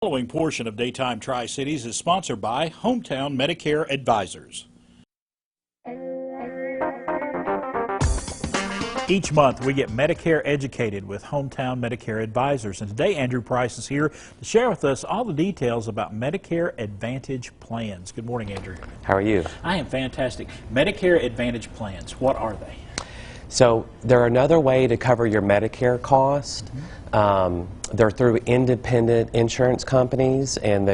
The following portion of Daytime Tri-Cities is sponsored by Hometown Medicare Advisors. Each month we get Medicare educated with Hometown Medicare Advisors, and today Andrew Price is here to share with us all the details about Medicare Advantage Plans. Good morning, Andrew. How are you? I am fantastic. Medicare Advantage Plans, what are they? So they're another way to cover your Medicare cost. They're through independent insurance companies, and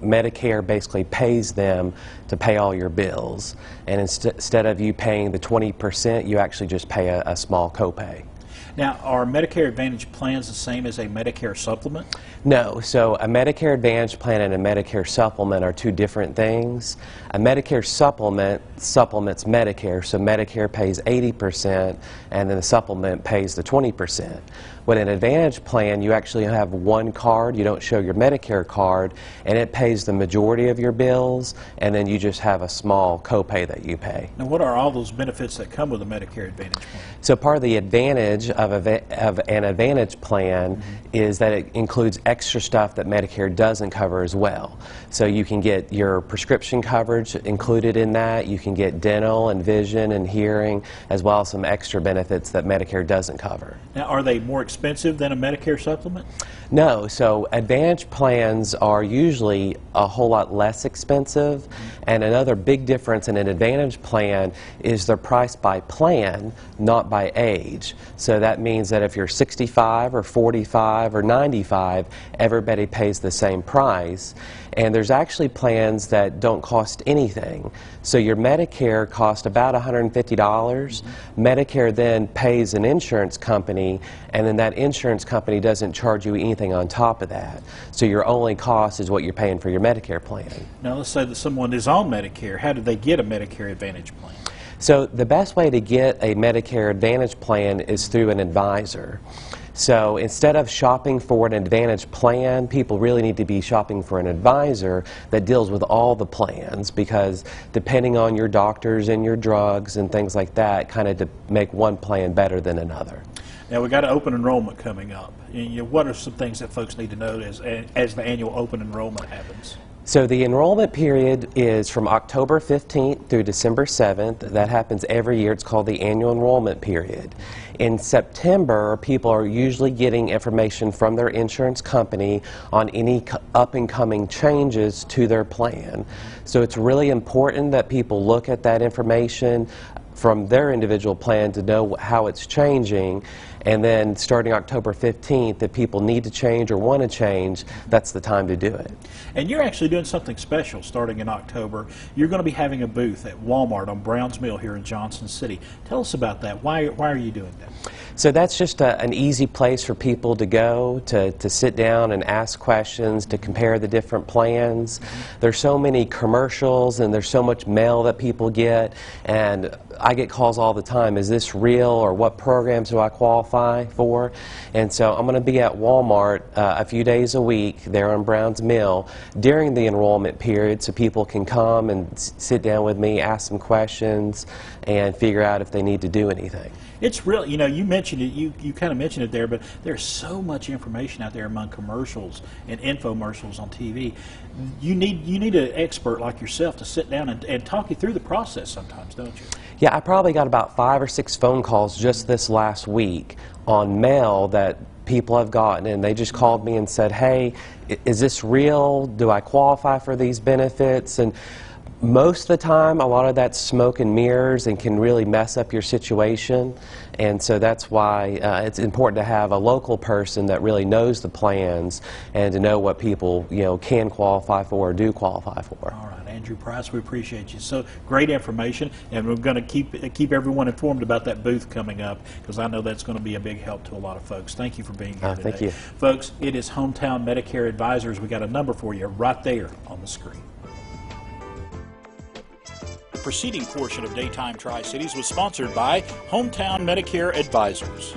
Medicare basically pays them to pay all your bills. And instead of you paying the 20%, you actually just pay a small copay. Now, are Medicare Advantage plans the same as a Medicare supplement? No. So a Medicare Advantage plan and a Medicare supplement are two different things. A Medicare supplement supplements Medicare, so Medicare pays 80% and then the supplement pays the 20%. With an Advantage plan, you actually have one card, you don't show your Medicare card, and it pays the majority of your bills, and then you just have a small copay that you pay. Now, what are all those benefits that come with a Medicare Advantage plan? So part of the advantage of an Advantage plan is that it includes extra stuff that Medicare doesn't cover as well. So you can get your prescription coverage included in that, you can get dental and vision and hearing, as well as some extra benefits that Medicare doesn't cover. Now, are they more expensive than a Medicare supplement? No. So Advantage plans are usually a whole lot less expensive, and another big difference in an Advantage plan is they're priced by plan, not by age. So that means that if you're 65 or 45 or 95, everybody pays the same price. And there's actually plans that don't cost anything. So your Medicare costs about $150. Medicare then pays an insurance company, and then that insurance company doesn't charge you anything on top of that. So your only cost is what you're paying for your Medicare plan. Now, let's say that someone is on Medicare. How do they get a Medicare Advantage plan? So the best way to get a Medicare Advantage plan is through an advisor. So instead of shopping for an Advantage plan, people really need to be shopping for an advisor that deals with all the plans, because depending on your doctors and your drugs and things like that, kind of to make one plan better than another. Now, we've got an open enrollment coming up. What are some things that folks need to know as the annual open enrollment happens? So the enrollment period is from October 15th through December 7th. That happens every year. It's called the annual enrollment period. In September, people are usually getting information from their insurance company on any up-and-coming changes to their plan. So it's really important that people look at that information from their individual plan to know how it's changing. And then starting October 15th, if people need to change or want to change, that's the time to do it. And you're actually doing something special starting in October. You're going to be having a booth at Walmart on Browns Mill here in Johnson City. Tell us about that. Why are you doing that? So that's just an easy place for people to go to sit down and ask questions, to compare the different plans. There's so many commercials and there's so much mail that people get, and I get calls all the time, is this real, or what programs do I qualify for? And so I'm going to be at Walmart a few days a week there on Browns Mill during the enrollment period, so people can come and sit down with me, ask some questions, and figure out if they need to do anything. It's real, you mentioned it, you kind of mentioned it there, but there's so much information out there among commercials and infomercials on TV. You need an expert like yourself to sit down and talk you through the process sometimes, don't you? Yeah, I probably got about 5 or 6 phone calls just this last week on mail that people have gotten, and they just called me and said, hey, is this real? Do I qualify for these benefits? And most of the time, a lot of that's smoke and mirrors and can really mess up your situation. And so that's why it's important to have a local person that really knows the plans and to know what people can qualify for or do qualify for. All right, Andrew Price, we appreciate you. So great information, and we're going to keep everyone informed about that booth coming up, because I know that's going to be a big help to a lot of folks. Thank you for being here today. Thank you. Folks, it is Hometown Medicare Advisors. We got a number for you right there on the screen. The preceding portion of Daytime Tri-Cities was sponsored by Hometown Medicare Advisors.